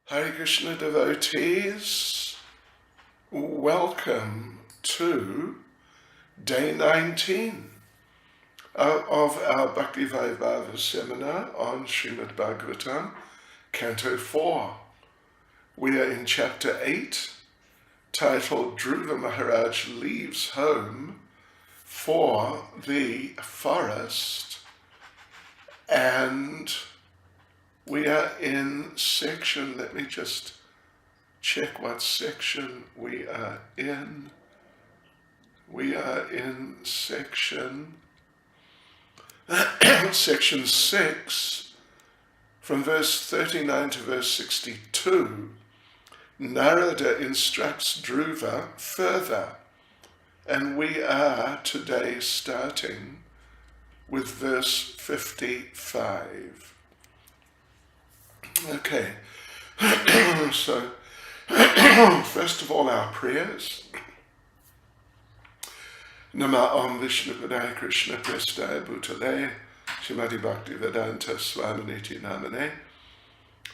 Hare Krishna devotees, welcome to day 19 of our Bhakti Vaibhava seminar on Srimad Bhagavatam, Canto 4. We are in chapter 8, titled Dhruva Maharaj Leaves Home for the Forest, and we are in section, let me just check what section we are in. We are in section 6, from verse 39 to verse 62. Narada instructs Dhruva further, and we are today starting with verse 55. Okay, so first of all, our prayers. Nama Om Vishnu Padaya Krishna Prestaya Bhutale Shrimati Bhakti Vedanta Swaminiti Namane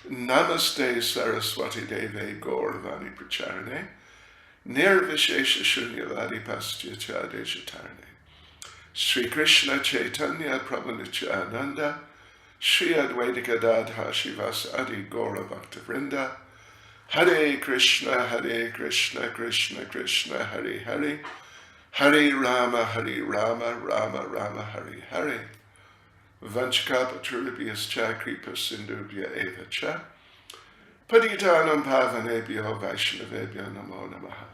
Namaste Saraswati Deve Gauravani Pracharane Nirvishesha Shunyavadi Pastyata Deshatarane Sri Krishna Chaitanya Prabhu Nityananda Shri Advaita Gadadha Shivas Adi Gaura Bhakta Vrinda Hare Krishna Krishna Krishna Hare Hare Hare Rama Rama Rama Hare Hare Vanchakapaturubhyas cha kripa sindhubhya eva cha Patitanam pavanebhyo vaishnavebhyo namo namaha.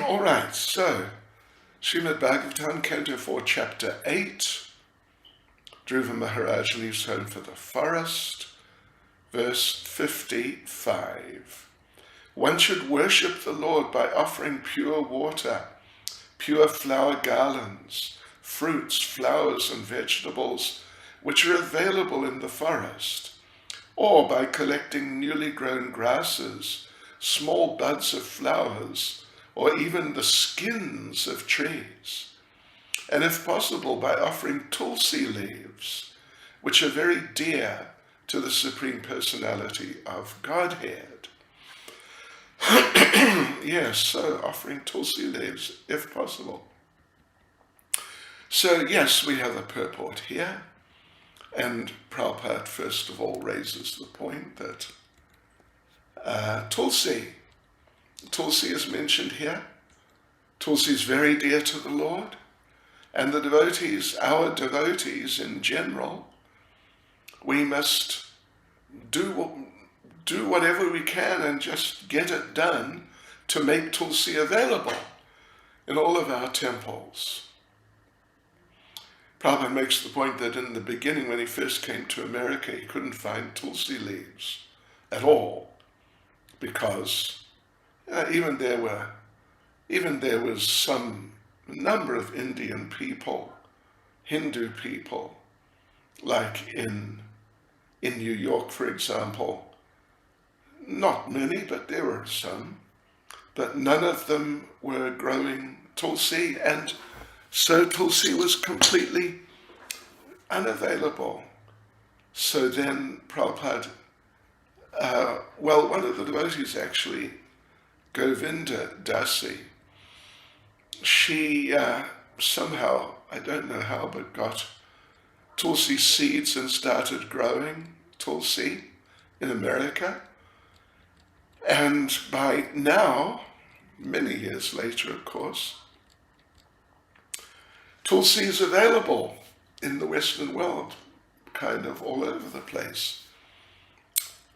All right, so Srimad Bhagavatam, Canto 4, Chapter 8. Dhruva Maharaj leaves home for the forest. Verse 55. One should worship the Lord by offering pure water, pure flower garlands, fruits, flowers, and vegetables which are available in the forest, or by collecting newly grown grasses, small buds of flowers, or even the skins of trees, and if possible by offering tulsi leaves, which are very dear to the Supreme Personality of Godhead. Yes, so offering tulsi leaves, if possible. So yes, we have a purport here, and Prabhupada first of all raises the point that tulsi is mentioned here. Tulsi is very dear to the Lord, and the devotees, our devotees in general, we must do whatever we can and just get it done to make tulsi available in all of our temples. Prabhupada makes the point that in the beginning, when he first came to America, he couldn't find tulsi leaves at all, because even there was some number of Indian people, Hindu people, like in New York, for example. Not many, but there were some. But none of them were growing tulsi, and so tulsi was completely unavailable. So then Prabhupada, one of the devotees actually, Govinda Dasi, she somehow, I don't know how, but got tulsi seeds and started growing tulsi in America. And by now, many years later, of course, tulsi is available in the Western world, kind of all over the place.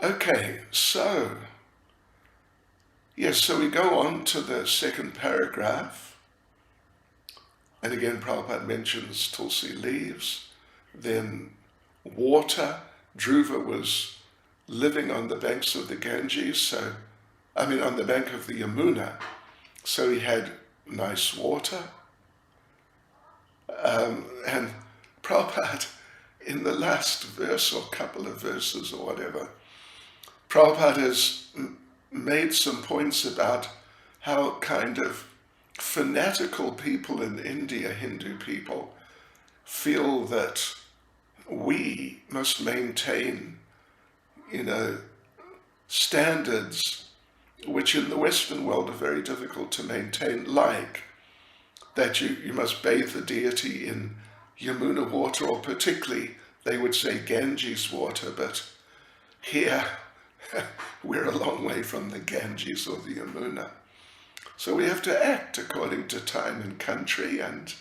Okay, so, yes, so we go on to the second paragraph. And again, Prabhupada mentions tulsi leaves, then water. Dhruva was living on the banks of the Ganges, on the bank of the Yamuna, so he had nice water. And Prabhupada, in the last verse or couple of verses or whatever, Prabhupada has made some points about how kind of fanatical people in India, Hindu people, feel that we must maintain, standards which in the Western world are very difficult to maintain, like that you must bathe the deity in Yamuna water, or particularly they would say Ganges water, but here we're a long way from the Ganges or the Yamuna. So we have to act according to time and country and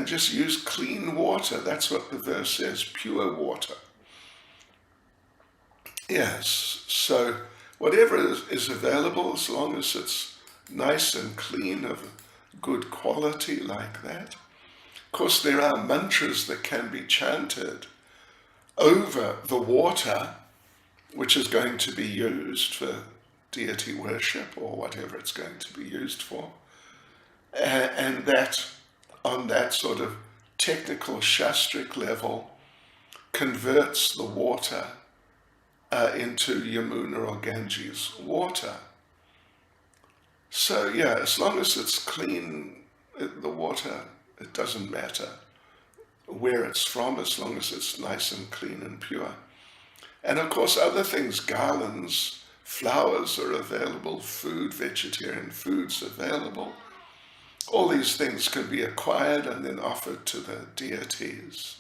just use clean water. That's what the verse says, pure water. Yes, so whatever is available, as long as it's nice and clean, of good quality like that. Of course, there are mantras that can be chanted over the water, which is going to be used for deity worship or whatever it's going to be used for. And that, on that sort of technical shastric level, converts the water into Yamuna or Ganges water. So yeah, as long as it's clean, the water, it doesn't matter where it's from, as long as it's nice and clean and pure. And of course other things, garlands, flowers are available, food, vegetarian foods available. All these things can be acquired and then offered to the deities.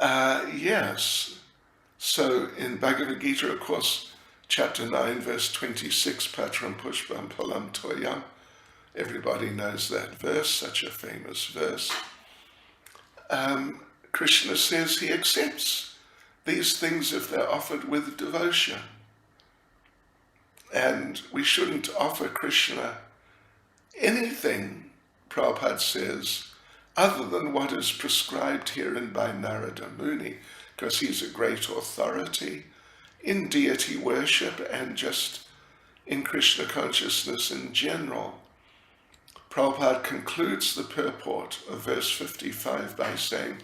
Yes. So in Bhagavad Gita, of course, chapter 9, verse 26, Patram Pushpam Palam Toyam. Everybody knows that verse, such a famous verse. Krishna says he accepts these things if they're offered with devotion. And we shouldn't offer Krishna anything, Prabhupada says, other than what is prescribed herein by Narada Muni, because he's a great authority in deity worship and just in Krishna consciousness in general. Prabhupada concludes the purport of verse 55 by saying,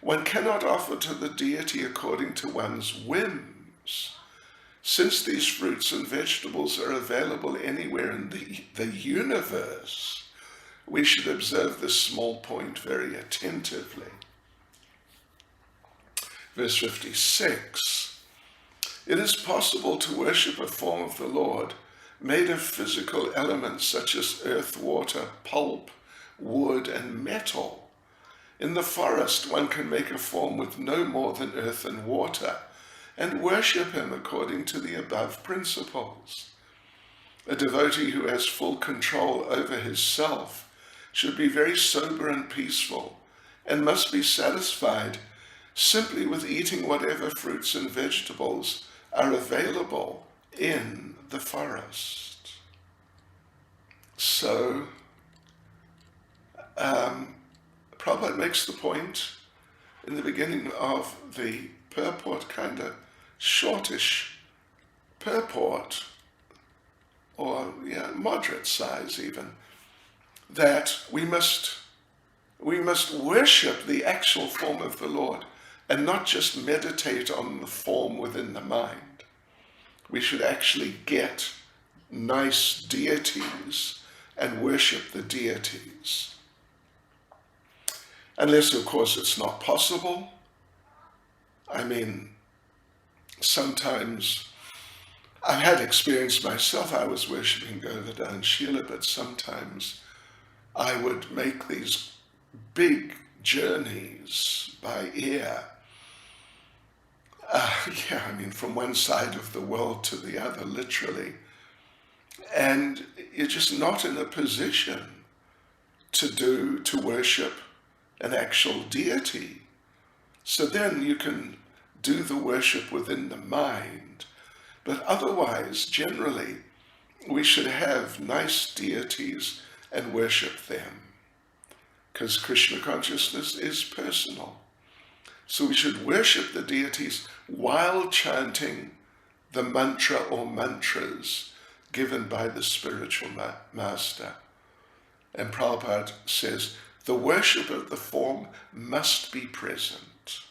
one cannot offer to the deity according to one's whims. Since these fruits and vegetables are available anywhere in the universe, we should observe this small point very attentively. Verse 56, it is possible to worship a form of the Lord made of physical elements such as earth, water, pulp, wood, and metal. In the forest, one can make a form with no more than earth and water and worship him according to the above principles. A devotee who has full control over his self should be very sober and peaceful and must be satisfied simply with eating whatever fruits and vegetables are available in the forest. So, Prabhupada makes the point in the beginning of the purport, kind of shortish purport, or moderate size even, that we must worship the actual form of the Lord and not just meditate on the form within the mind. We should actually get nice deities and worship the deities. Unless, of course, it's not possible. I mean, sometimes I've had experience myself. I was worshipping Govardhan Shila, but sometimes I would make these big journeys by air. From one side of the world to the other, literally. And you're just not in a position to worship an actual deity. So then you can do the worship within the mind. But otherwise, generally, we should have nice deities and worship them, because Krishna consciousness is personal. So we should worship the deities while chanting the mantra or mantras given by the spiritual master. And Prabhupada says, the worship of the form must be present.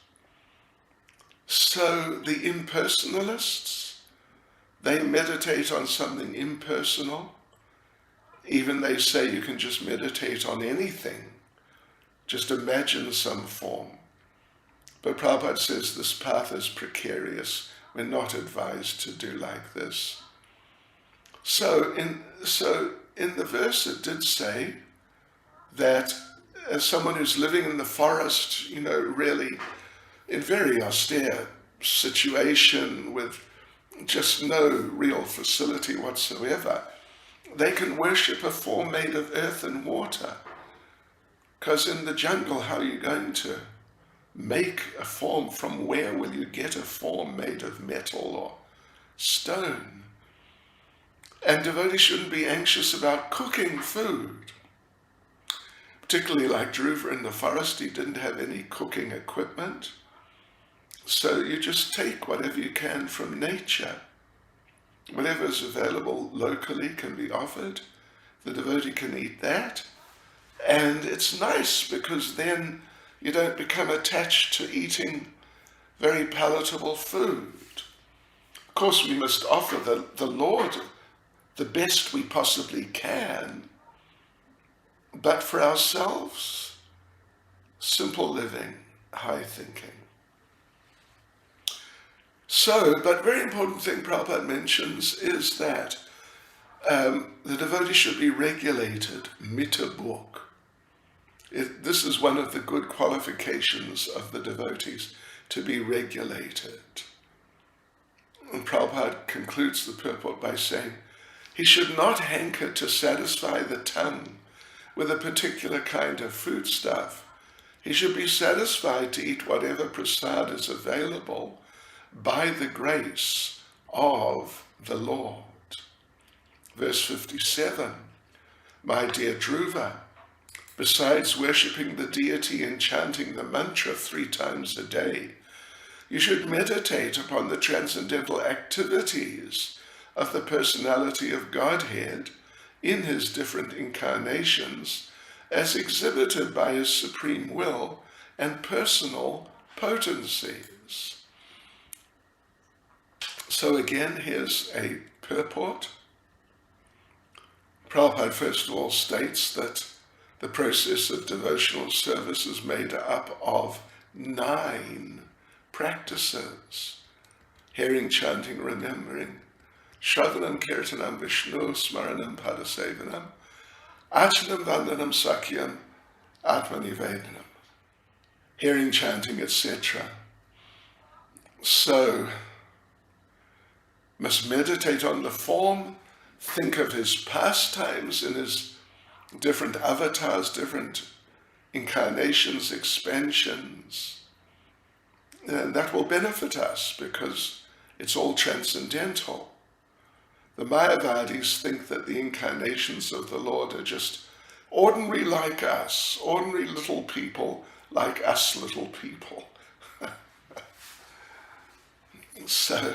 So the impersonalists, they meditate on something impersonal. Even they say you can just meditate on anything. Just imagine some form. But Prabhupada says this path is precarious. We're not advised to do like this. So in the verse it did say that as someone who's living in the forest, really in very austere situation with just no real facility whatsoever, they can worship a form made of earth and water. Because in the jungle, how are you going to make a form? From where will you get a form made of metal or stone? And devotees shouldn't be anxious about cooking food. Particularly like Dhruva in the forest, he didn't have any cooking equipment. So you just take whatever you can from nature. Whatever is available locally can be offered. The devotee can eat that. And it's nice because then you don't become attached to eating very palatable food. Of course, we must offer the Lord the best we possibly can. But for ourselves, simple living, high thinking. So, but very important thing Prabhupada mentions is that the devotee should be regulated, mitabuk. This is one of the good qualifications of the devotees, to be regulated. And Prabhupada concludes the purport by saying, he should not hanker to satisfy the tongue with a particular kind of foodstuff. He should be satisfied to eat whatever prasad is available by the grace of the Lord. Verse 57, my dear Dhruva, besides worshipping the deity and chanting the mantra 3 times a day, you should meditate upon the transcendental activities of the personality of Godhead in his different incarnations as exhibited by his supreme will and personal potencies. So again, here's a purport. Prabhupada first of all states that the process of devotional service is made up of 9 practices: hearing, chanting, remembering, Shravanam, Kirtanam, Vishnu, Smaranam, Padasevanam, Achanam, Vandanam, Sakyam, Atmanivedanam, hearing, chanting, etc. So, must meditate on the form, think of his pastimes in his different avatars, different incarnations, expansions. And that will benefit us because it's all transcendental. The Mayavadis think that the incarnations of the Lord are just ordinary like us, ordinary little people like us little people. So,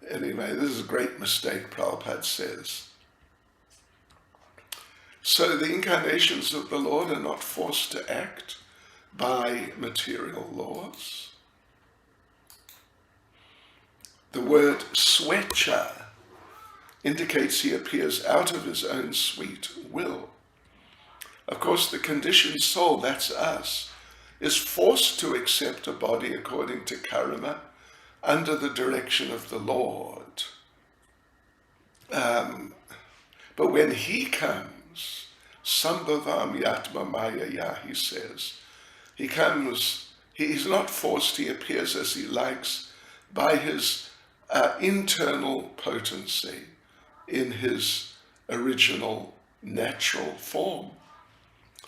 anyway, this is a great mistake, Prabhupada says. So the incarnations of the Lord are not forced to act by material laws. The word swecha indicates he appears out of his own sweet will. Of course, the conditioned soul, that's us, is forced to accept a body according to karma under the direction of the Lord. But when he comes, Sambhavam Yatma Mayaya, he says, he comes, he's not forced, he appears as he likes by his internal potency in his original natural form.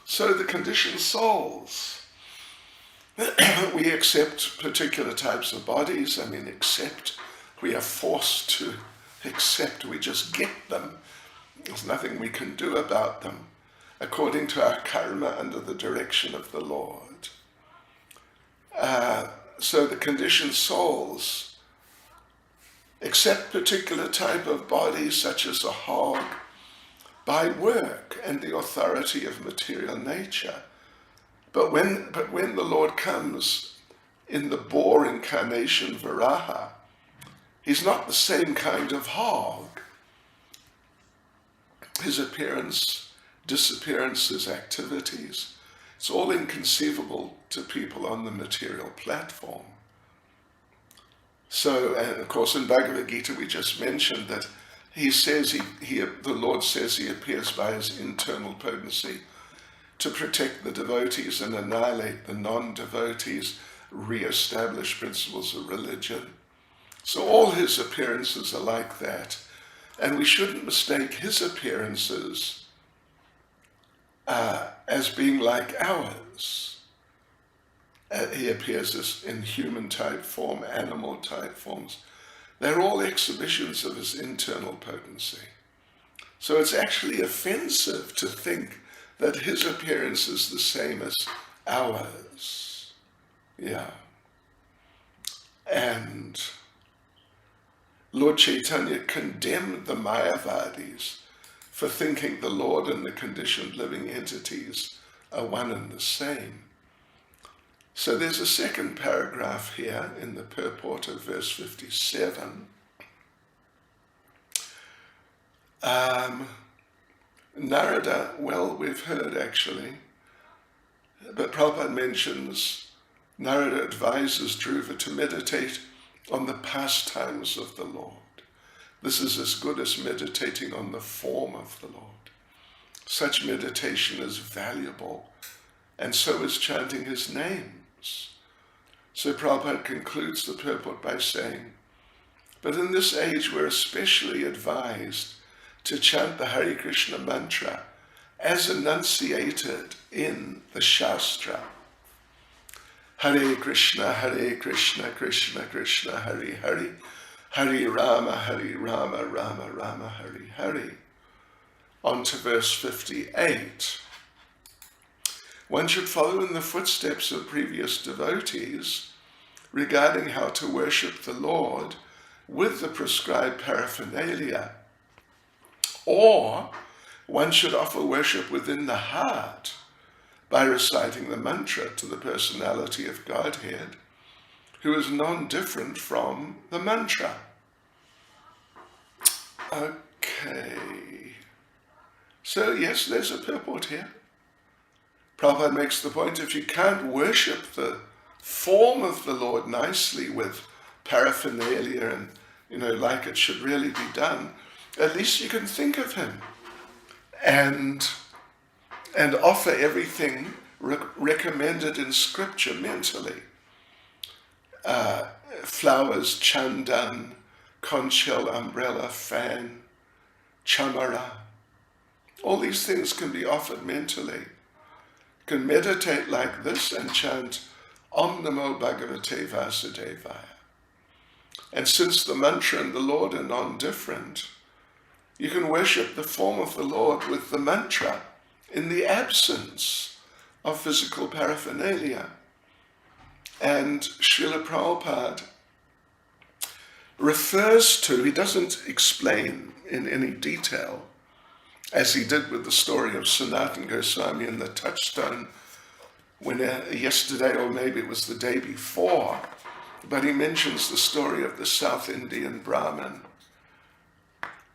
So the conditioned souls, we accept particular types of bodies. We are forced to accept, we just get them. There's nothing we can do about them according to our karma under the direction of the Lord. So the conditioned souls accept particular type of bodies such as a hog by work and the authority of material nature. But when the Lord comes in the boar incarnation, Varaha, he's not the same kind of hog. His appearance, disappearance, his activities, it's all inconceivable to people on the material platform. So, and of course in Bhagavad Gita we just mentioned that he says, the Lord says he appears by his internal potency to protect the devotees and annihilate the non-devotees, re-establish principles of religion. So all his appearances are like that. And we shouldn't mistake his appearances as being like ours. He appears as in human-type form, animal-type forms. They're all exhibitions of his internal potency. So it's actually offensive to think that his appearance is the same as ours. Yeah. And Lord Chaitanya condemned the Mayavadis for thinking the Lord and the conditioned living entities are one and the same. So there's a second paragraph here in the purport of verse 57. Narada, well, we've heard actually, but Prabhupada mentions Narada advises Dhruva to meditate on the pastimes of the Lord. This is as good as meditating on the form of the Lord. Such meditation is valuable, and so is chanting his names. So Prabhupada concludes the purport by saying, but in this age we're especially advised to chant the Hare Krishna mantra as enunciated in the Shastra. Hare Krishna, Krishna Krishna, Hare Hare, Hare Rama, Rama Rama, Hare Hare. On to verse 58. One should follow in the footsteps of previous devotees regarding how to worship the Lord with the prescribed paraphernalia. Or one should offer worship within the heart by reciting the mantra to the personality of Godhead, who is non-different from the mantra. Okay. So yes, there's a purport here. Prabhupada makes the point, if you can't worship the form of the Lord nicely with paraphernalia and, like it should really be done, at least you can think of him and offer everything recommended in scripture mentally. Flowers, chandan, conch shell, umbrella, fan, chamara. All these things can be offered mentally. You can meditate like this and chant Om Namo Bhagavate Vasudevaya. And since the mantra and the Lord are non-different, you can worship the form of the Lord with the mantra in the absence of physical paraphernalia. And Srila Prabhupada refers to, he doesn't explain in any detail, as he did with the story of Sanatana Goswami and the touchstone when yesterday, or maybe it was the day before, but he mentions the story of the South Indian Brahmin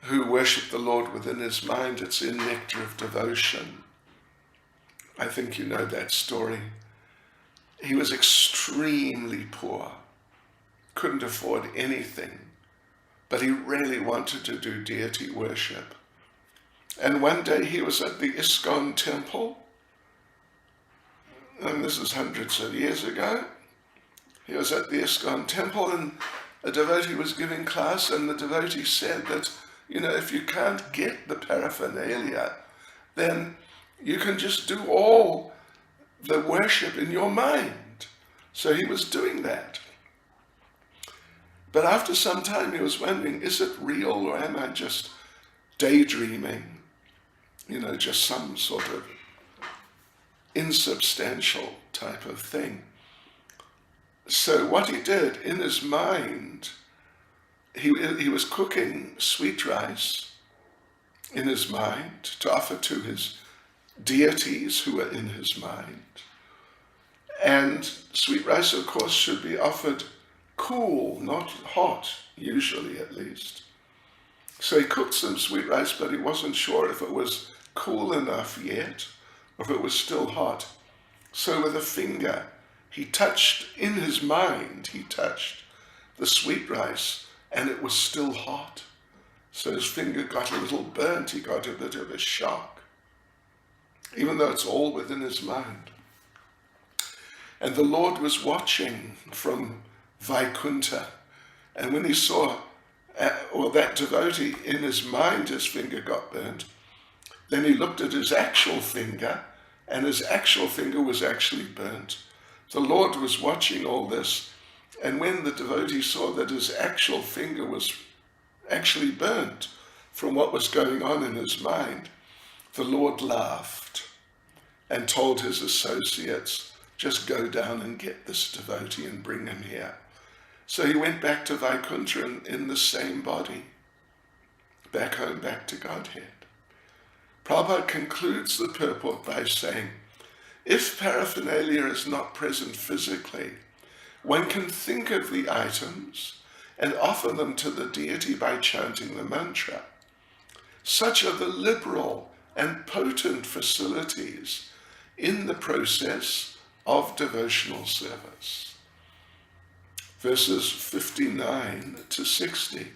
who worshipped the Lord within his mind. It's in Nectar of Devotion. I think you know that story. He was extremely poor, couldn't afford anything, but he really wanted to do deity worship. And one day he was at the ISKCON temple, and this is hundreds of years ago. He was at the ISKCON temple and a devotee was giving class, and the devotee said that, if you can't get the paraphernalia, then you can just do all the worship in your mind. So he was doing that. But after some time he was wondering, is it real or am I just daydreaming? Just some sort of insubstantial type of thing. So what he did in his mind, he was cooking sweet rice in his mind to offer to his deities who were in his mind. And sweet rice, of course, should be offered cool, not hot, usually at least. So he cooked some sweet rice, but he wasn't sure if it was cool enough yet, or if it was still hot. So with a finger, he touched, in his mind, he touched the sweet rice, and it was still hot. So his finger got a little burnt, he got a bit of a shock, even though it's all within his mind. And the Lord was watching from Vaikuntha, and when he saw, that devotee, in his mind his finger got burnt, then he looked at his actual finger, and his actual finger was actually burnt. The Lord was watching all this, and when the devotee saw that his actual finger was actually burnt from what was going on in his mind, the Lord laughed and told his associates, just go down and get this devotee and bring him here. So he went back to Vaikuntha in the same body, back home, back to Godhead. Prabhupada concludes the purport by saying, if paraphernalia is not present physically, one can think of the items and offer them to the deity by chanting the mantra. Such are the liberal and potent facilities in the process of devotional service. Verses 59 to 60.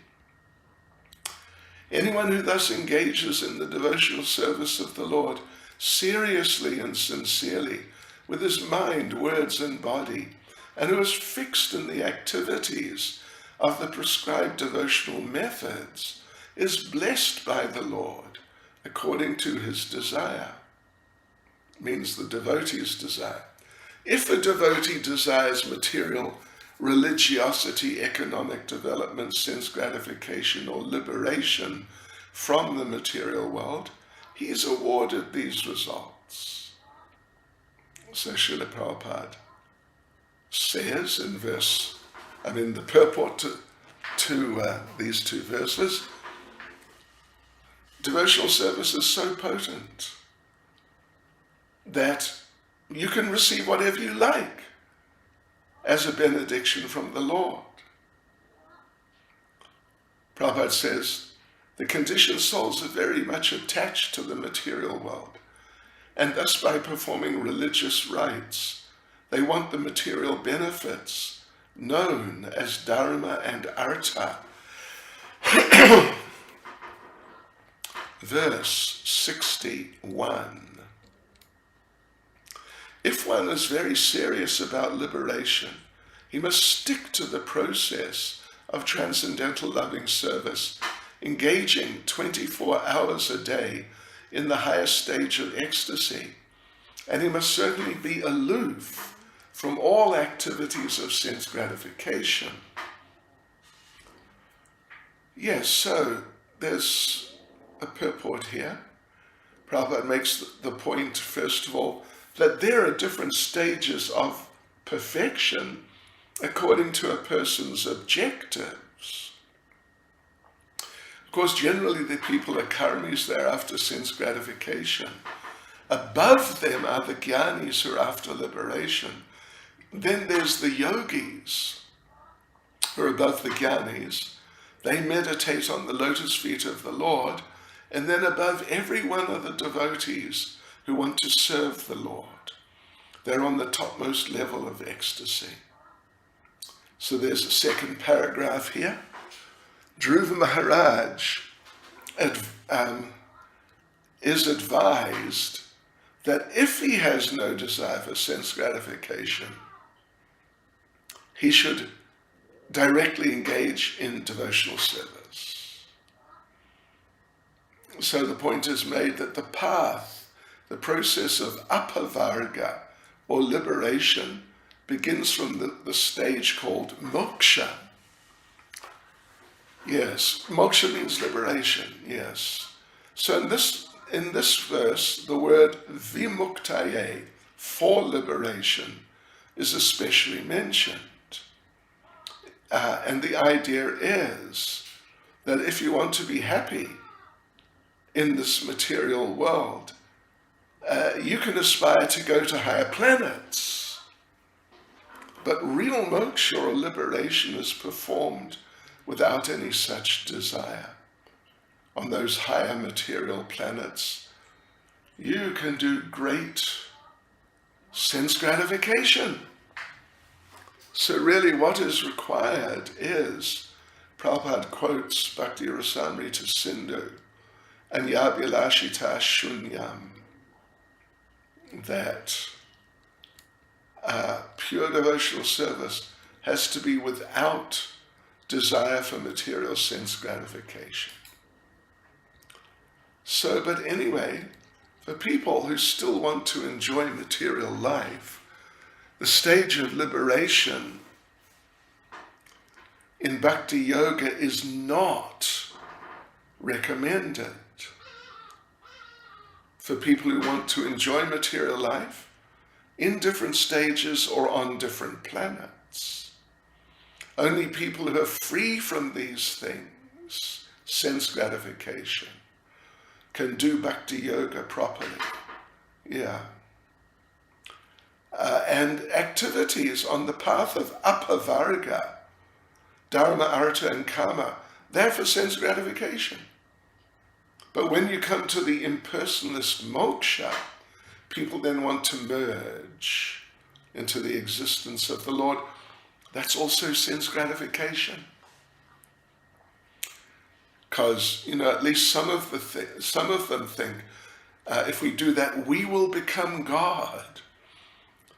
Anyone who thus engages in the devotional service of the Lord seriously and sincerely, with his mind, words, and body, and who is fixed in the activities of the prescribed devotional methods, is blessed by the Lord according to his desire. Means the devotee's desire. If a devotee desires material religiosity, economic development, sense gratification, or liberation from the material world, he is awarded these results. So Srila Prabhupada says in the purport to these two verses, devotional service is so potent that you can receive whatever you like as a benediction from the Lord. Prabhupada says, the conditioned souls are very much attached to the material world, and thus by performing religious rites, they want the material benefits known as dharma and artha. Verse 61. If one is very serious about liberation, he must stick to the process of transcendental loving service, engaging 24 hours a day in the highest stage of ecstasy, and he must certainly be aloof from all activities of sense gratification. Yes, so there's a purport here. Prabhupada makes the point, first of all, that there are different stages of perfection according to a person's objectives. Of course, generally the people are karmis, they're after sense gratification. Above them are the jnanis who are after liberation. Then there's the yogis who are above the jnanis. They meditate on the lotus feet of the Lord, and then above every one are the devotees who want to serve the Lord. They're on the topmost level of ecstasy. So there's a second paragraph here. Dhruva Maharaj is advised that if he has no desire for sense gratification, he should directly engage in devotional service. So the point is made that the path, the process of apavarga, or liberation, begins from the stage called moksha. Yes, moksha means liberation, yes. So in this verse, the word vimuktaye, for liberation, is especially mentioned. And the idea is that if you want to be happy in this material world, you can aspire to go to higher planets. But real moksha or liberation is performed without any such desire. On those higher material planets, you can do great sense gratification. So really what is required is, Prabhupada quotes Bhakti Rasamrita Sindhu and Yabhilashita Shunyam, that pure devotional service has to be without desire for material sense gratification. So, but anyway, for people who still want to enjoy material life, the stage of liberation in Bhakti Yoga is not recommended. For people who want to enjoy material life in different stages or on different planets. Only people who are free from these things, sense gratification, can do Bhakti Yoga properly. Yeah. And activities on the path of apavarga, dharma, artha, and kama, they're for sense gratification. But when you come to the impersonalist moksha, people then want to merge into the existence of the Lord. That's also sense gratification. Because, at least some of them think, if we do that, we will become God.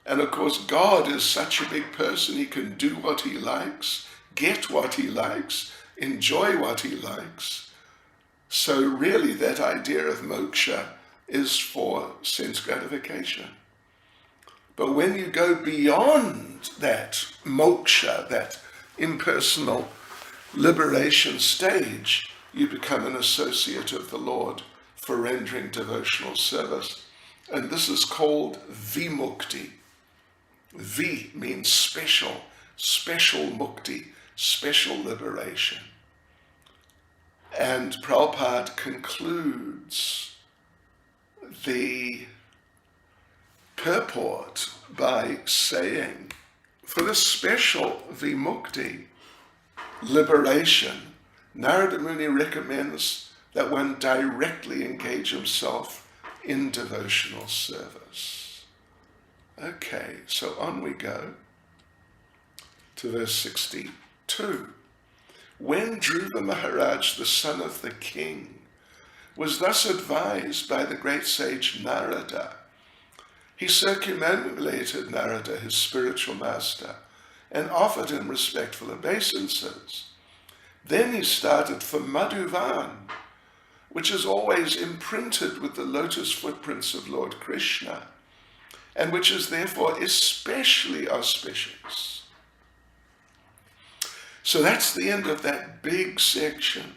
And of course, God is such a big person, he can do what he likes, get what he likes, enjoy what he likes. So really that idea of moksha is for sense gratification. But when you go beyond that moksha, that impersonal liberation stage, you become an associate of the Lord for rendering devotional service. And this is called vimukti. V means special, special mukti, special liberation. And Prabhupada concludes the purport by saying, for this special vimukti, liberation, Narada Muni recommends that one directly engage himself in devotional service. Okay, so on we go to verse 62. When Dhruva Maharaj, the son of the king, was thus advised by the great sage Narada, he circumambulated Narada, his spiritual master, and offered him respectful obeisances. Then he started for Madhuvan, which is always imprinted with the lotus footprints of Lord Krishna, and which is therefore especially auspicious. So that's the end of that big section.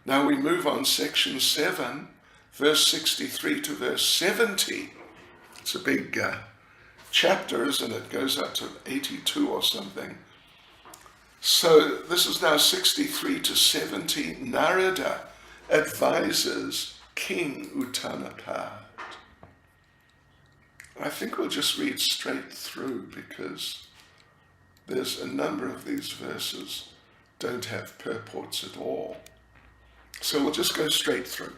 Now we move on, section 7, verse 63 to verse 70. It's a big chapter, isn't it? It goes up to 82 or something. So this is now 63 to 70. Narada advises King Uttanapad. I think we'll just read straight through because there's a number of these verses don't have purports at all. So we'll just go straight through.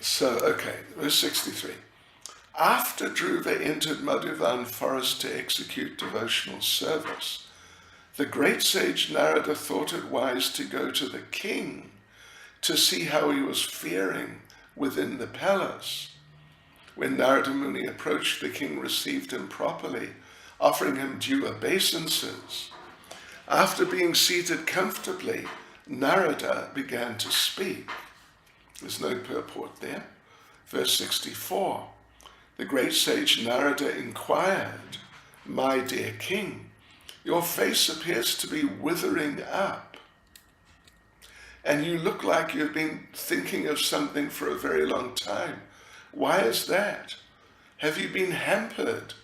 So, okay, verse 63. After Dhruva entered Madhuvan forest to execute devotional service, the great sage Narada thought it wise to go to the king to see how he was faring within the palace. When Narada Muni approached, the king received him properly, offering him due obeisances. After being seated comfortably, Narada began to speak. There's no purport there. Verse 64. The great sage Narada inquired, "My dear king, your face appears to be withering up, and you look like you've been thinking of something for a very long time. Why is that? Have you been hampered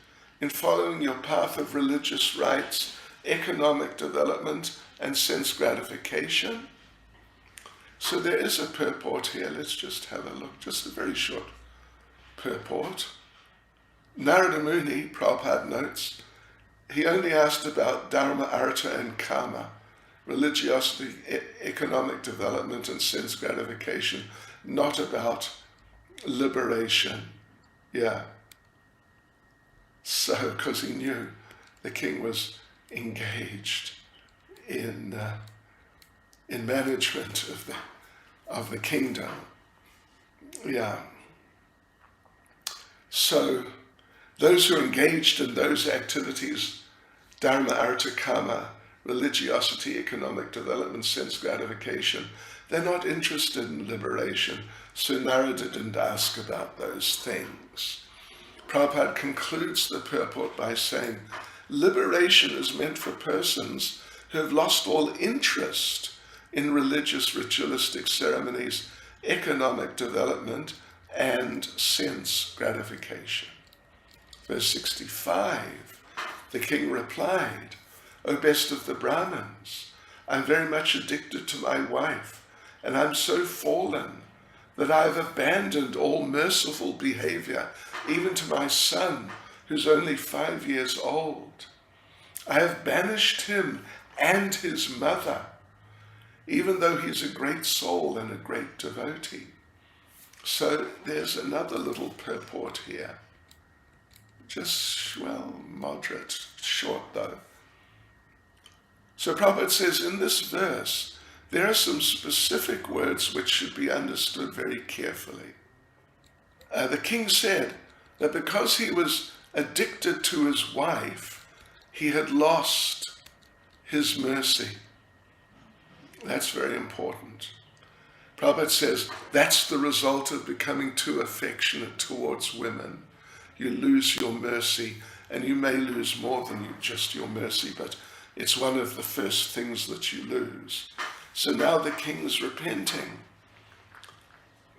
in following your path of religious rites, economic development, and sense gratification?" So there is a purport here. Let's just have a look, just a very short purport. Narada Muni, Prabhupada notes, he only asked about dharma, artha, and kama, religiosity, economic development, and sense gratification, not about liberation. Yeah. So, because he knew the king was engaged in management of the kingdom. Yeah. So, those who are engaged in those activities, dharma, artha, kama, religiosity, economic development, sense gratification, they're not interested in liberation. So Narada didn't ask about those things. Prabhupada concludes the purport by saying, liberation is meant for persons who have lost all interest in religious, ritualistic ceremonies, economic development, and sense gratification. Verse 65, the king replied, O best of the Brahmins, I'm very much addicted to my wife, and I'm so fallen that I have abandoned all merciful behavior, even to my son, who's only 5 years old. I have banished him and his mother, even though he's a great soul and a great devotee. So there's another little purport here. Just, moderate, short though. So Prabhupada says in this verse, there are some specific words which should be understood very carefully. The king said that because he was addicted to his wife, he had lost his mercy. That's very important. Prabhupada says that's the result of becoming too affectionate towards women. You lose your mercy, and you may lose more than just your mercy, but it's one of the first things that you lose. So now the king's repenting.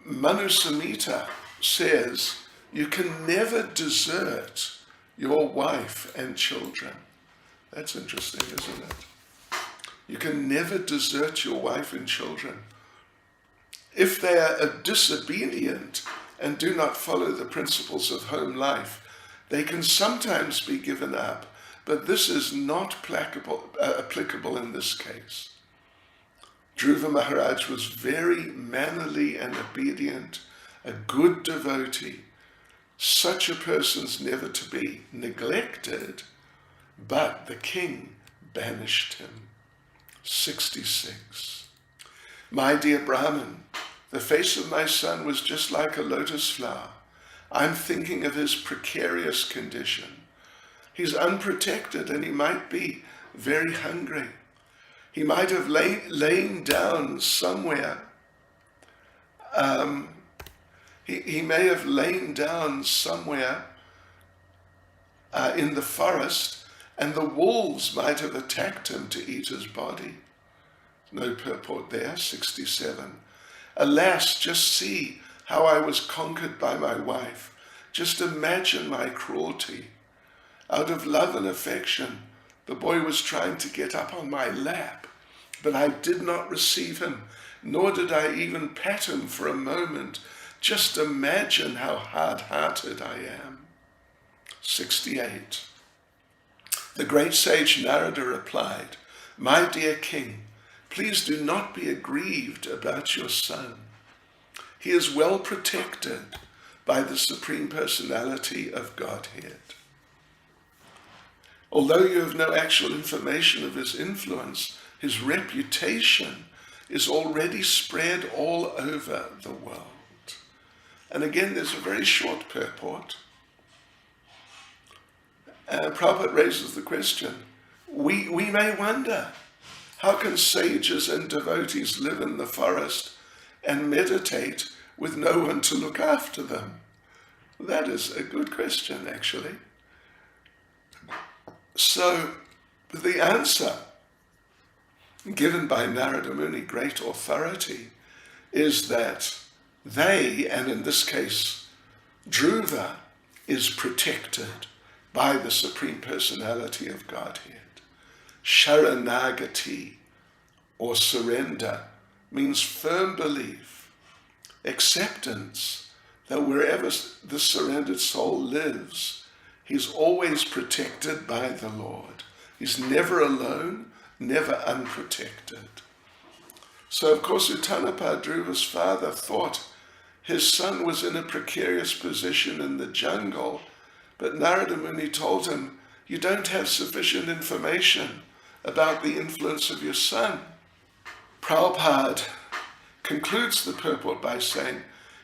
Manu Samhita says you can never desert your wife and children. That's interesting, isn't it? You can never desert your wife and children. If they are disobedient and do not follow the principles of home life, they can sometimes be given up, but this is not applicable in this case. Dhruva Maharaj was very mannerly and obedient, a good devotee. Such a person's never to be neglected, but the king banished him. 66. My dear Brahmin, the face of my son was just like a lotus flower. I'm thinking of his precarious condition. He's unprotected and he might be very hungry. He might have lain down somewhere. He may have lain down somewhere in the forest, and the wolves might have attacked him to eat his body. No purport there. 67. Alas, just see how I was conquered by my wife. Just imagine my cruelty. Out of love and affection, the boy was trying to get up on my lap, but I did not receive him, nor did I even pat him for a moment. Just imagine how hard-hearted I am. 68. The great sage Narada replied, My dear king, please do not be aggrieved about your son. He is well protected by the Supreme Personality of Godhead. Although you have no actual information of his influence, his reputation is already spread all over the world. And again, there's a very short purport. Prabhupada raises the question, we may wonder, how can sages and devotees live in the forest and meditate with no one to look after them? That is a good question, actually. So, the answer given by Narada Muni, great authority, is that they, and in this case, Dhruva, is protected by the Supreme Personality of Godhead. Sharanagati, or surrender, means firm belief, acceptance that wherever the surrendered soul lives, he's always protected by the Lord. He's never alone, never unprotected. So, of course, Uttanappa, Dhruva's father, thought his son was in a precarious position in the jungle, But Narada Muni told him, you don't have sufficient information about the influence of your son. Prabhupada concludes the purport by saying,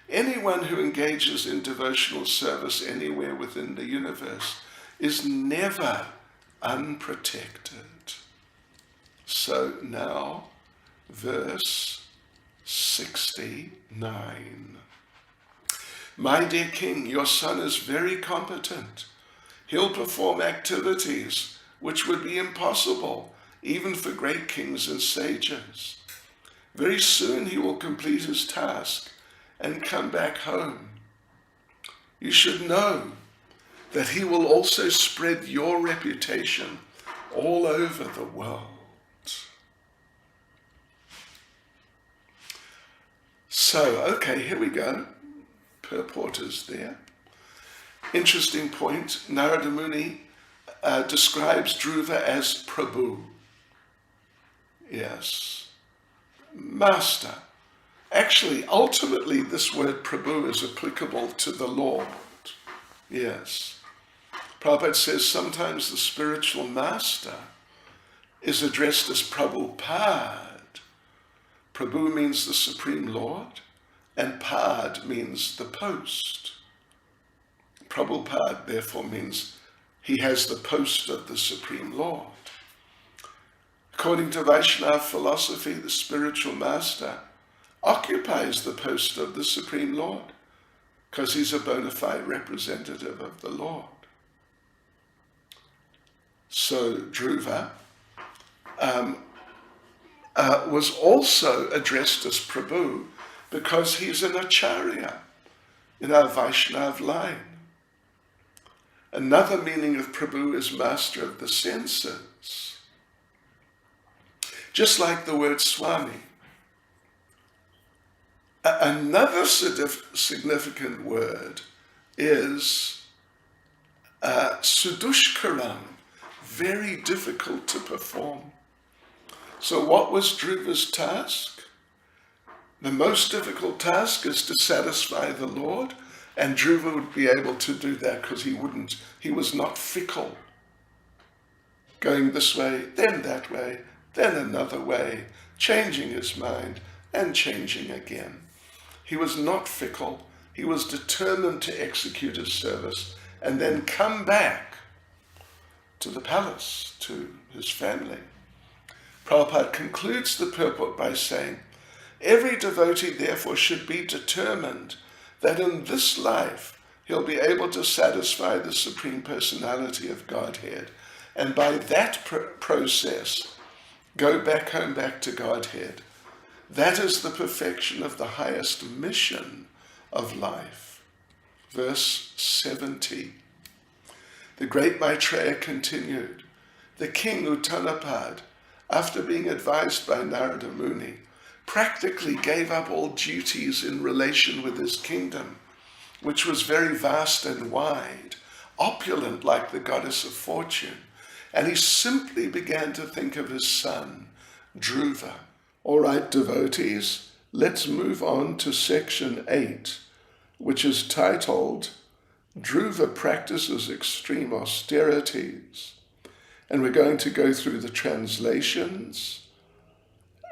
anyone who engages in devotional service anywhere within the universe is never unprotected. So now, verse 69. My dear king, your son is very competent. He'll perform activities which would be impossible even for great kings and sages. Very soon he will complete his task and come back home. You should know that he will also spread your reputation all over the world. So, okay, here we go. Purport is there. Interesting point. Narada Muni describes Dhruva as Prabhu. Yes. Master. Actually, ultimately, this word Prabhu is applicable to the Lord. Yes. Prabhupada says sometimes the spiritual master is addressed as Prabhupada. Prabhu means the Supreme Lord, and Pad means the post. Prabhupada, therefore, means he has the post of the Supreme Lord. According to Vaishnava philosophy, the spiritual master occupies the post of the Supreme Lord because he's a bona fide representative of the Lord. So Dhruva was also addressed as Prabhu because he's an acharya in our Vaishnava line. Another meaning of Prabhu is master of the senses. Just like the word Swami. Another significant word is sudushkaram, very difficult to perform. So what was Dhruva's task? The most difficult task is to satisfy the Lord, and Dhruva would be able to do that because he was not fickle. Going this way, then that way, then another way, changing his mind and changing again. He was not fickle. He was determined to execute his service and then come back to the palace, to his family. Prabhupada concludes the purport by saying, every devotee therefore should be determined that in this life he'll be able to satisfy the Supreme Personality of Godhead, and by that process go back home, back to Godhead. That is the perfection of the highest mission of life. Verse 70. The great Maitreya continued, the king Uttanapad, after being advised by Narada Muni, practically gave up all duties in relation with his kingdom, which was very vast and wide, opulent like the goddess of fortune, and he simply began to think of his son, Dhruva. All right, devotees, let's move on to section 8, which is titled, Dhruva Practices Extreme Austerities. And we're going to go through the translations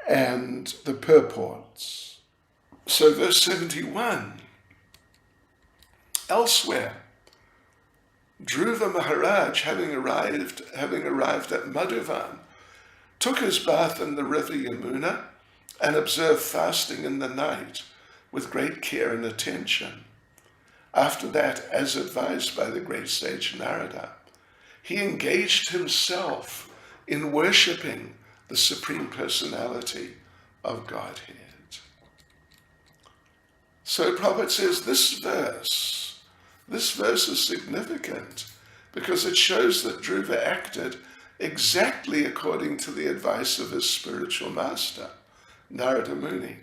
and the purports. So verse 71, elsewhere, Dhruva Maharaj, having arrived at Madhuvan, took his bath in the river Yamuna and observed fasting in the night with great care and attention. After that, as advised by the great sage Narada, he engaged himself in worshipping the Supreme Personality of Godhead. So Prabhupada says this verse is significant because it shows that Dhruva acted exactly according to the advice of his spiritual master, Narada Muni.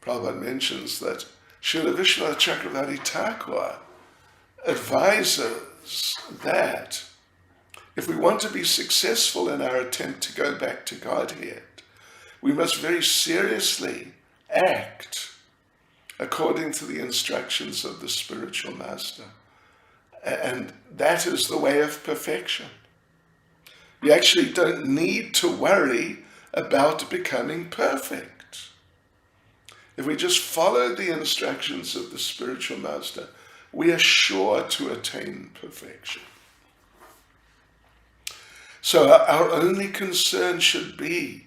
Prabhupada mentions that Srila Vishwanath Chakravarti Thakur advises that if we want to be successful in our attempt to go back to Godhead, we must very seriously act according to the instructions of the spiritual master. And that is the way of perfection. You actually don't need to worry about becoming perfect. If we just follow the instructions of the spiritual master, we are sure to attain perfection. So our only concern should be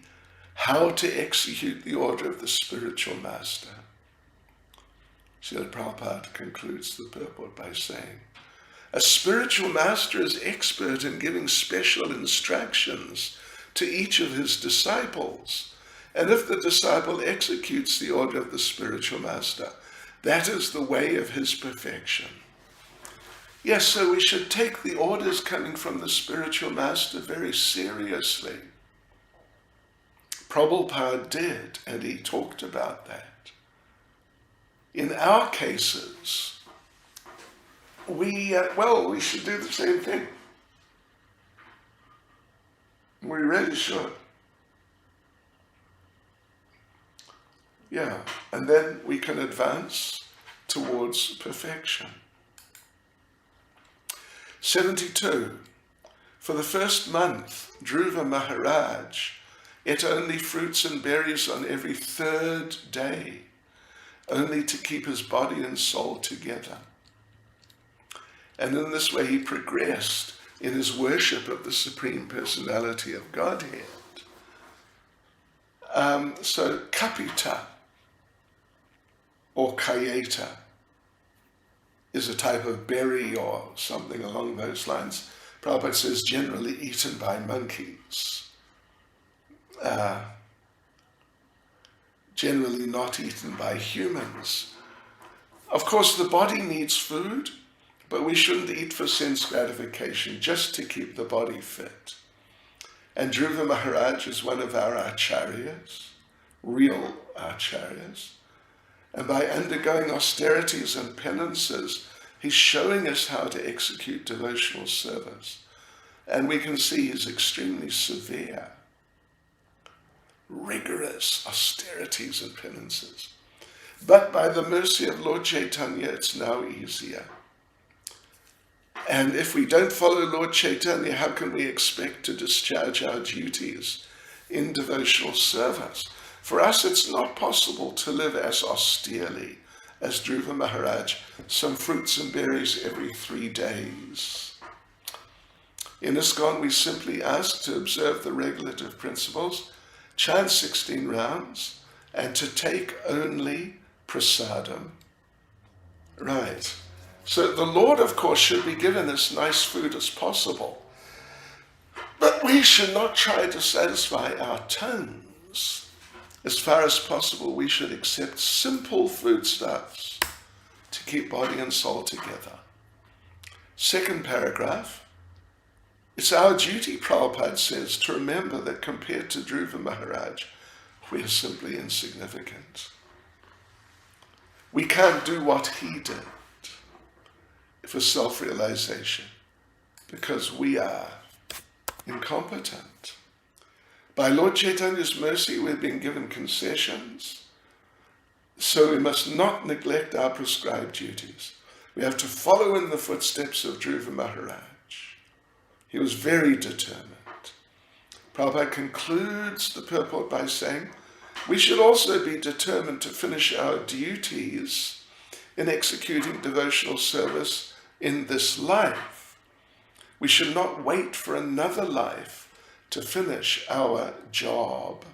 how to execute the order of the spiritual master. Srila Prabhupada concludes the purport by saying, a spiritual master is expert in giving special instructions to each of his disciples. And if the disciple executes the order of the spiritual master, that is the way of his perfection. Yes, so we should take the orders coming from the spiritual master very seriously. Prabhupada did, and he talked about that. In our cases, we should do the same thing. We really should. Yeah, and then we can advance towards perfection. 72. For the first month, Dhruva Maharaj ate only fruits and berries on every third day, only to keep his body and soul together. And in this way he progressed in his worship of the Supreme Personality of Godhead. So kapita or kayeta is a type of berry or something along those lines. Prabhupada says generally eaten by monkeys. Generally not eaten by humans. Of course, the body needs food, but we shouldn't eat for sense gratification, just to keep the body fit. And Dhruva Maharaj is one of our acharyas, real acharyas. And by undergoing austerities and penances, he's showing us how to execute devotional service. And we can see he's extremely severe, rigorous austerities and penances. But by the mercy of Lord Chaitanya, it's now easier. And if we don't follow Lord Chaitanya, how can we expect to discharge our duties in devotional service? For us, it's not possible to live as austerely as Dhruva Maharaj, some fruits and berries every 3 days. In ISKCON, we simply ask to observe the regulative principles, chant 16 rounds, and to take only prasadam. Right. So the Lord, of course, should be given as nice food as possible. But we should not try to satisfy our tongues. As far as possible, we should accept simple foodstuffs to keep body and soul together. Second paragraph. It's our duty, Prabhupada says, to remember that compared to Dhruva Maharaj, we are simply insignificant. We can't do what he did for self-realization because we are incompetent. By Lord Chaitanya's mercy, we've been given concessions, so we must not neglect our prescribed duties. We have to follow in the footsteps of Dhruva Maharaj. He was very determined. Prabhupada concludes the purport by saying, we should also be determined to finish our duties in executing devotional service in this life. We should not wait for another life to finish our job.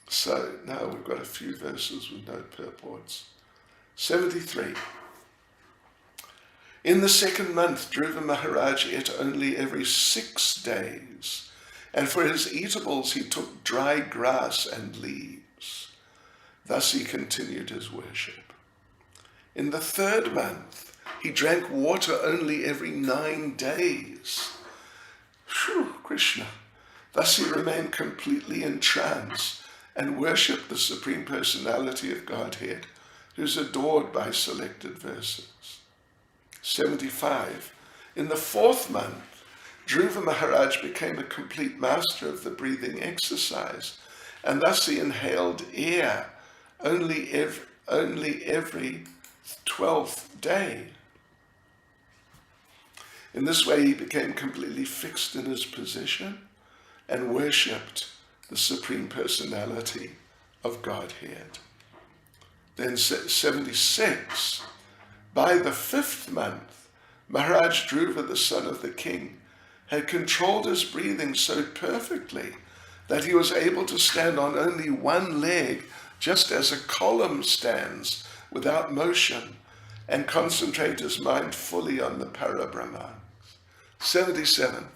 So now we've got a few verses with no purports. 73. In the second month, Dhruva Maharaj ate only every 6 days, and for his eatables he took dry grass and leaves. Thus he continued his worship. In the third month, he drank water only every 9 days. Phew, Krishna. Thus he remained completely in trance and worshipped the Supreme Personality of Godhead, who's adored by selected verses. 75. In the fourth month, Dhruva Maharaj became a complete master of the breathing exercise, and thus he inhaled air only every 12th day. In this way, he became completely fixed in his position and worshipped the Supreme Personality of Godhead. Then 76, by the 5th month, Maharaj Dhruva, the son of the king, had controlled his breathing so perfectly that he was able to stand on only one leg, just as a column stands without motion, and concentrate his mind fully on the Parabrahma. 77.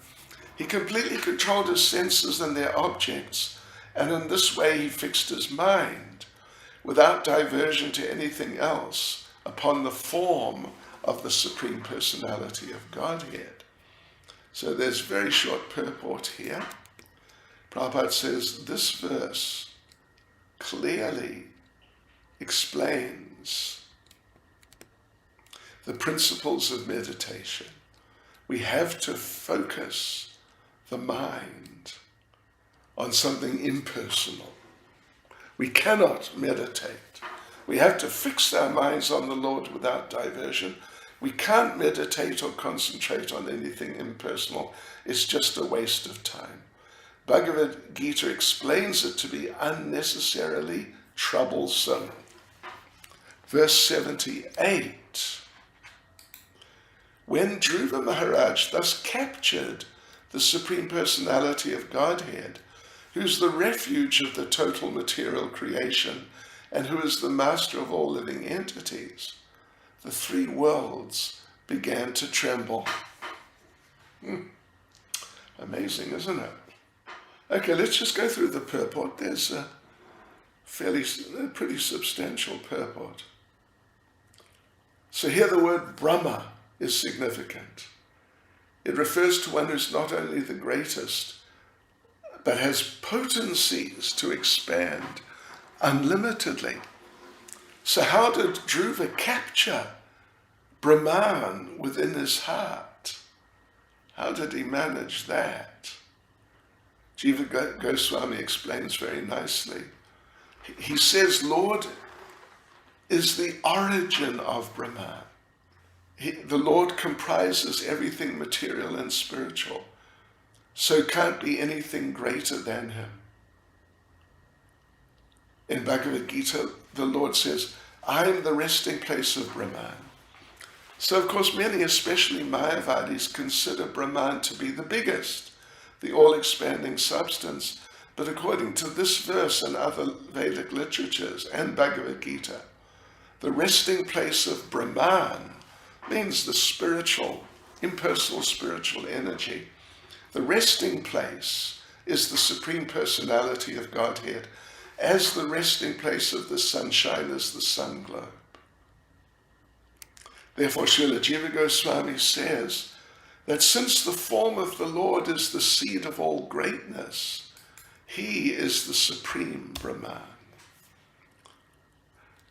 He completely controlled his senses and their objects, and in this way he fixed his mind, without diversion to anything else, upon the form of the Supreme Personality of Godhead. So there's very short purport here. Prabhupada says this verse clearly explains the principles of meditation. We have to focus the mind on something impersonal. We cannot meditate. We have to fix our minds on the Lord without diversion. We can't meditate or concentrate on anything impersonal. It's just a waste of time. Bhagavad Gita explains it to be unnecessarily troublesome. Verse 78. When Dhruva Maharaj thus captured the Supreme Personality of Godhead, who's the refuge of the total material creation and who is the master of all living entities, the 3 worlds began to tremble. Amazing, isn't it? Okay, let's just go through the purport. There's a pretty substantial purport. So here the word Brahma is significant. It refers to one who's not only the greatest, but has potencies to expand unlimitedly. So how did Dhruva capture Brahman within his heart? How did he manage that? Jiva Goswami explains very nicely. He says, Lord is the origin of Brahman. The Lord comprises everything material and spiritual, so can't be anything greater than him. In Bhagavad Gita, the Lord says, I am the resting place of Brahman. So of course many, especially Mayavadis, consider Brahman to be the biggest, the all-expanding substance. But according to this verse and other Vedic literatures and Bhagavad Gita, the resting place of Brahman means the spiritual, impersonal spiritual energy. The resting place is the Supreme Personality of Godhead, as the resting place of the sunshine is the sun globe. Therefore, Srila Jiva Goswami says that since the form of the Lord is the seed of all greatness, he is the Supreme Brahman.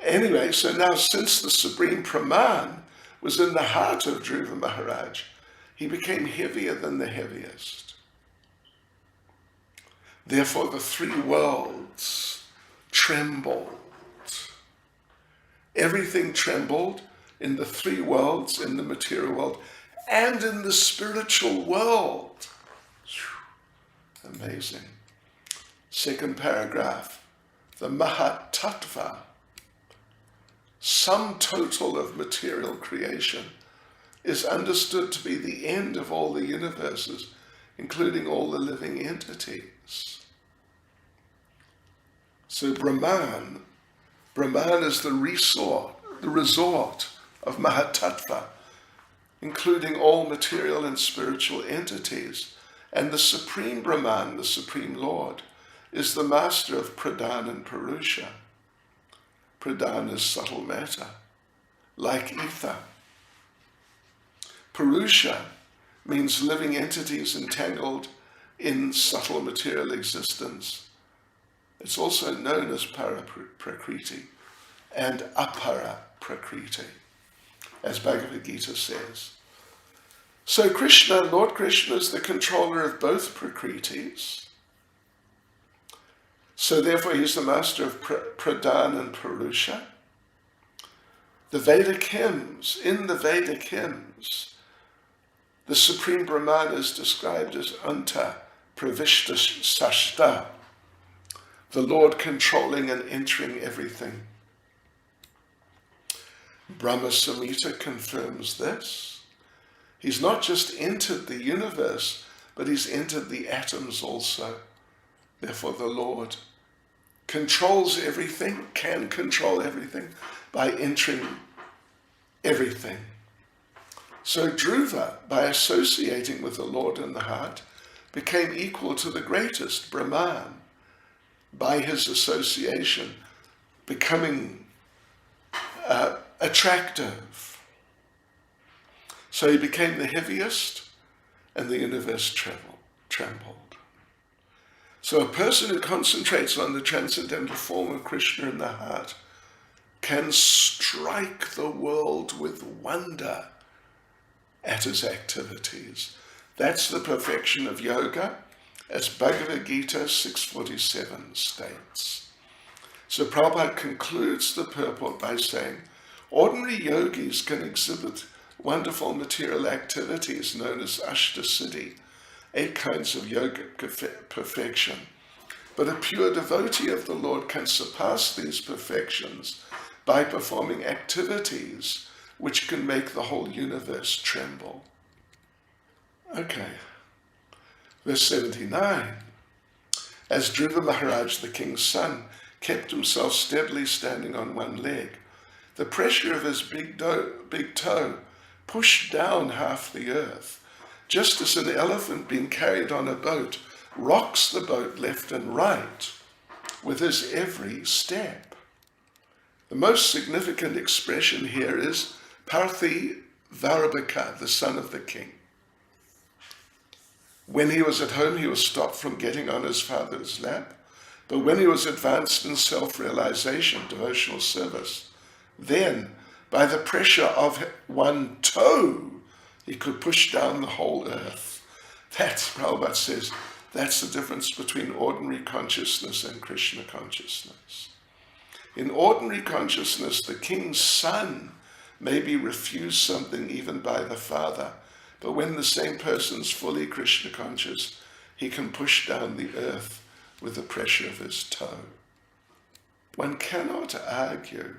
Anyway, so now since the Supreme Brahman was in the heart of Dhruva Maharaj, he became heavier than the heaviest. Therefore the 3 worlds trembled. Everything trembled in the 3 worlds, in the material world and in the spiritual world. Amazing. 2nd paragraph, the Mahatattva, sum total of material creation, is understood to be the end of all the universes, including all the living entities. So Brahman is the resort of Mahatattva, including all material and spiritual entities. And the Supreme Brahman, the Supreme Lord, is the master of Pradhan and Purusha. Pradhan is subtle matter, like ether. Purusha means living entities entangled in subtle material existence. It's also known as Para-Prakriti and Apara-Prakriti, as Bhagavad Gita says. So Krishna, Lord Krishna, is the controller of both Prakritis. So therefore he's the master of Pradhan and Purusha. The Vedic hymns, in the Vedic hymns, The Supreme Brahman is described as Anta Pravishta Sashta, the Lord controlling and entering everything. Brahma Samhita confirms this. He's not just entered the universe, but he's entered the atoms also. Therefore the Lord controls everything, can control everything by entering everything. So Dhruva, by associating with the Lord in the heart, became equal to the greatest, Brahman, by his association, becoming attractive. So he became the heaviest, and the universe trembled. So a person who concentrates on the transcendental form of Krishna in the heart can strike the world with wonder at his activities. That's the perfection of yoga, as Bhagavad Gita 647 states. So Prabhupada concludes the purport by saying, ordinary yogis can exhibit wonderful material activities known as Ashtasiddhi, 8 kinds of yogic perfection. But a pure devotee of the Lord can surpass these perfections by performing activities which can make the whole universe tremble. Okay. Verse 79. As Dhruva Maharaj, the king's son, kept himself steadily standing on one leg, the pressure of his big toe pushed down half the earth, just as an elephant being carried on a boat rocks the boat left and right with his every step. The most significant expression here is Parthi Vaibhava, the son of the king. When he was at home, he was stopped from getting on his father's lap, but when he was advanced in self-realization, devotional service, then, by the pressure of one toe, he could push down the whole earth. That's, Prabhupada says, that's the difference between ordinary consciousness and Krishna consciousness. In ordinary consciousness, the king's son maybe refused something even by the father, but when the same person's fully Krishna conscious, he can push down the earth with the pressure of his toe. One cannot argue.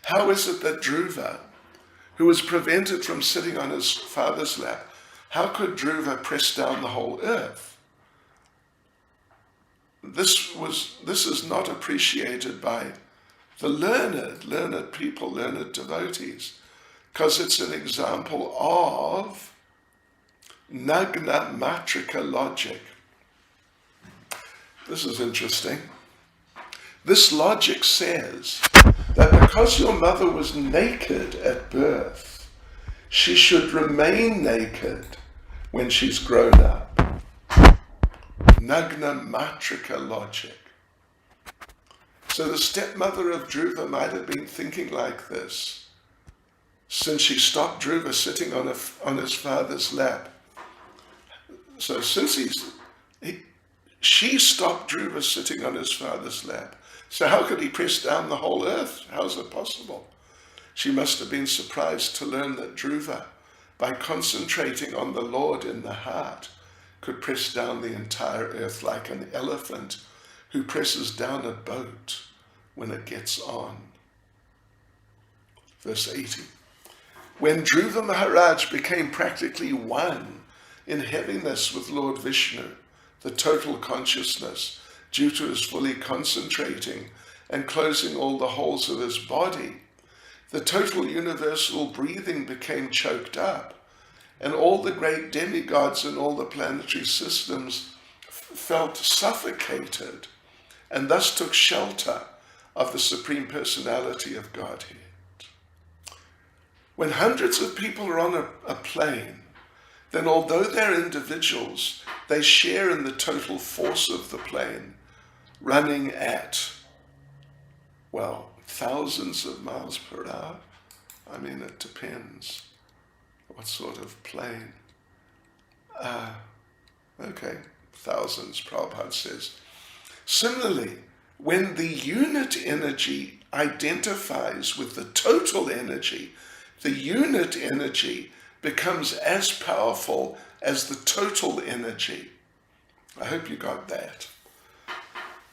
How is it that Dhruva, who was prevented from sitting on his father's lap, how could Dhruva press down the whole earth? This is not appreciated by the learned people, learned devotees, because it's an example of Nagna Matrika logic. This is interesting. This logic says that because your mother was naked at birth, she should remain naked when she's grown up. Nagna Matrika logic. So the stepmother of Dhruva might have been thinking like this, since she stopped Dhruva sitting on his father's lap. So since she stopped Dhruva sitting on his father's lap, so how could he press down the whole earth? How is it possible? She must have been surprised to learn that Dhruva, by concentrating on the Lord in the heart, could press down the entire earth like an elephant who presses down a boat when it gets on. Verse 80. When Dhruva Maharaj became practically one in heaviness with Lord Vishnu, the total consciousness, due to his fully concentrating and closing all the holes of his body, the total universal breathing became choked up, and all the great demigods and all the planetary systems felt suffocated, and thus took shelter of the Supreme Personality of Godhead. When hundreds of people are on a plane, then although they're individuals, they share in the total force of the plane, running at, well, thousands of miles per hour. I mean, it depends what sort of plane. Okay, thousands, Prabhupada says. Similarly, when the unit energy identifies with the total energy, the unit energy becomes as powerful as the total energy. I hope you got that.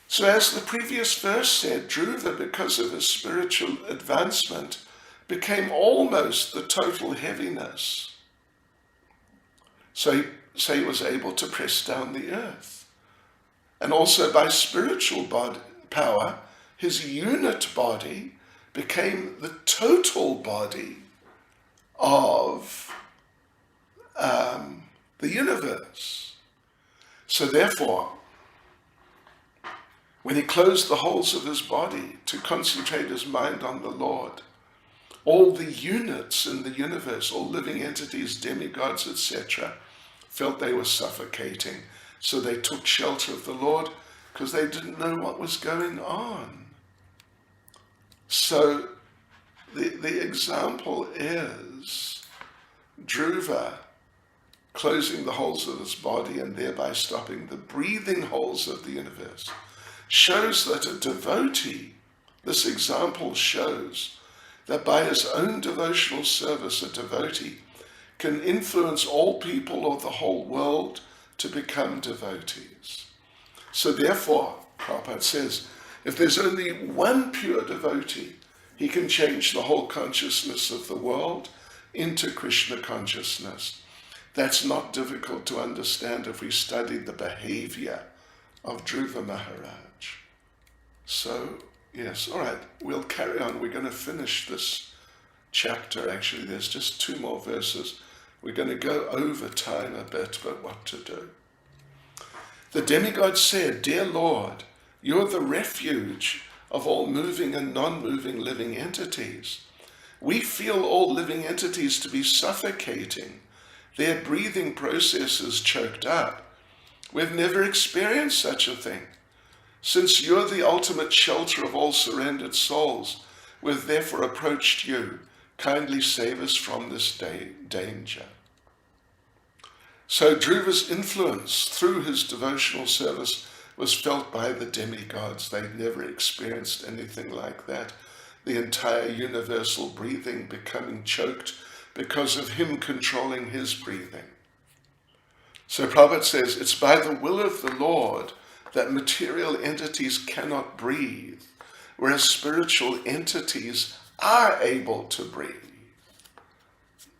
So as the previous verse said, Dhruva, because of his spiritual advancement, became almost the total heaviness. So he was able to press down the earth. And also by spiritual power, his unit body became the total body of the universe. So therefore, when he closed the holes of his body to concentrate his mind on the Lord, all the units in the universe, all living entities, demigods, etc., felt they were suffocating. So they took shelter of the Lord because they didn't know what was going on. So the example is Dhruva closing the holes of his body and thereby stopping the breathing holes of the universe. Shows that a devotee, this example shows that by his own devotional service, a devotee can influence all people or the whole world to become devotees. So therefore, Prabhupada says, if there's only one pure devotee, he can change the whole consciousness of the world into Krishna consciousness. That's not difficult to understand if we study the behavior of Dhruva Maharaj. So, yes, all right, we'll carry on. We're going to finish this chapter. Actually, there's just 2 more verses. We're going to go over time a bit, but what to do. The demigod said, "Dear Lord, you're the refuge of all moving and non-moving living entities. We feel all living entities to be suffocating, their breathing processes choked up. We've never experienced such a thing. Since you're the ultimate shelter of all surrendered souls, we've therefore approached you. Kindly save us from this danger." So Dhruva's influence through his devotional service was felt by the demigods. They'd never experienced anything like that. The entire universal breathing becoming choked because of him controlling his breathing. So Prabhupada says, it's by the will of the Lord that material entities cannot breathe, whereas spiritual entities are able to breathe.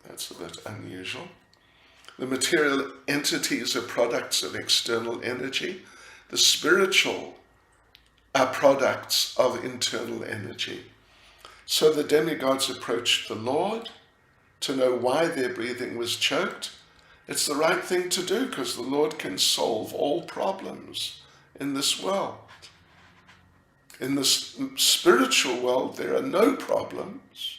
That's a bit unusual. The material entities are products of external energy. The spiritual are products of internal energy. So the demigods approached the Lord to know why their breathing was choked. It's the right thing to do because the Lord can solve all problems in this world. In the spiritual world, there are no problems.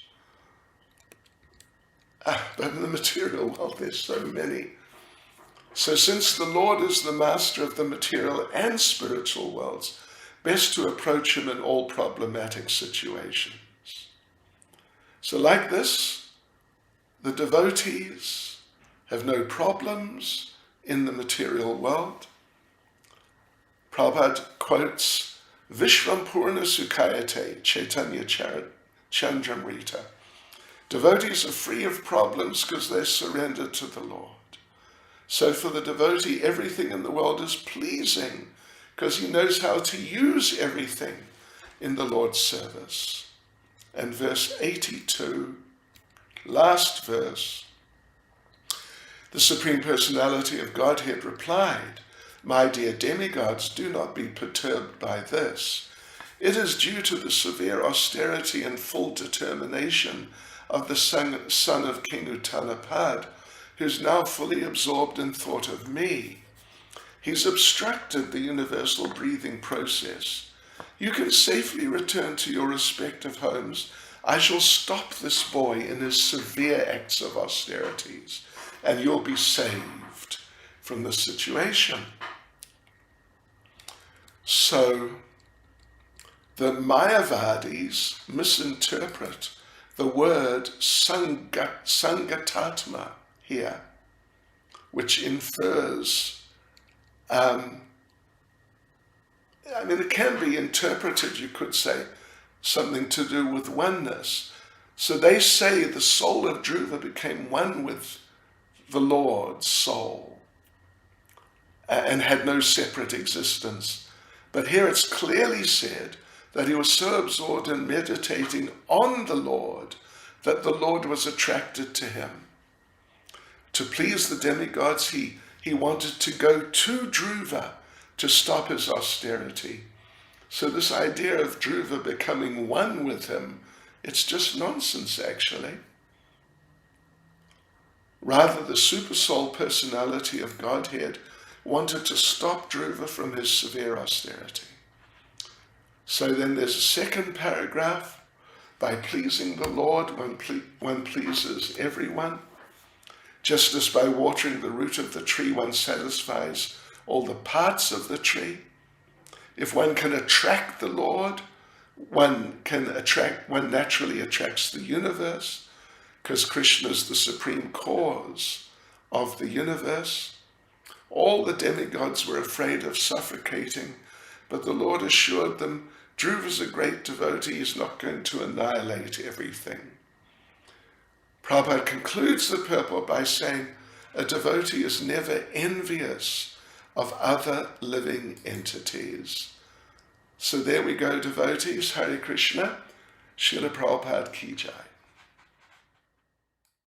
But in the material world, there's so many. So since the Lord is the master of the material and spiritual worlds, best to approach him in all problematic situations. So like this, the devotees have no problems in the material world. Prabhupada quotes Vishwampurna Sukhayate Chaitanya Chandramrita. Devotees are free of problems because they're surrendered to the Lord. So for the devotee, everything in the world is pleasing because he knows how to use everything in the Lord's service. And verse 82, last verse, the Supreme Personality of Godhead replied, "My dear demigods, do not be perturbed by this. It is due to the severe austerity and full determination of the son of King Uttanapad, who's now fully absorbed in thought of me. He's obstructed the universal breathing process. You can safely return to your respective homes. I shall stop this boy in his severe acts of austerities, and you'll be saved from the situation." So the Mayavadis misinterpret the word sangatatma here, which infers, it can be interpreted, you could say, something to do with oneness, So they say the soul of Dhruva became one with the Lord's soul and had no separate existence. But here it's clearly said that he was so absorbed in meditating on the Lord that the Lord was attracted to him. To please the demigods, he wanted to go to Dhruva to stop his austerity. So this idea of Dhruva becoming one with him, it's just nonsense actually. Rather, the supersoul personality of Godhead wanted to stop Dhruva from his severe austerity. So then there's a second paragraph. By pleasing the Lord, one pleases everyone. Just as by watering the root of the tree, one satisfies all the parts of the tree. If one can attract the Lord, one naturally attracts the universe, because Krishna is the supreme cause of the universe. All the demigods were afraid of suffocating, but the Lord assured them, Dhruva is a great devotee, he's not going to annihilate everything. Prabhupada concludes the purport by saying, a devotee is never envious of other living entities. So there we go, devotees. Hare Krishna. Srila Prabhupada ki jai.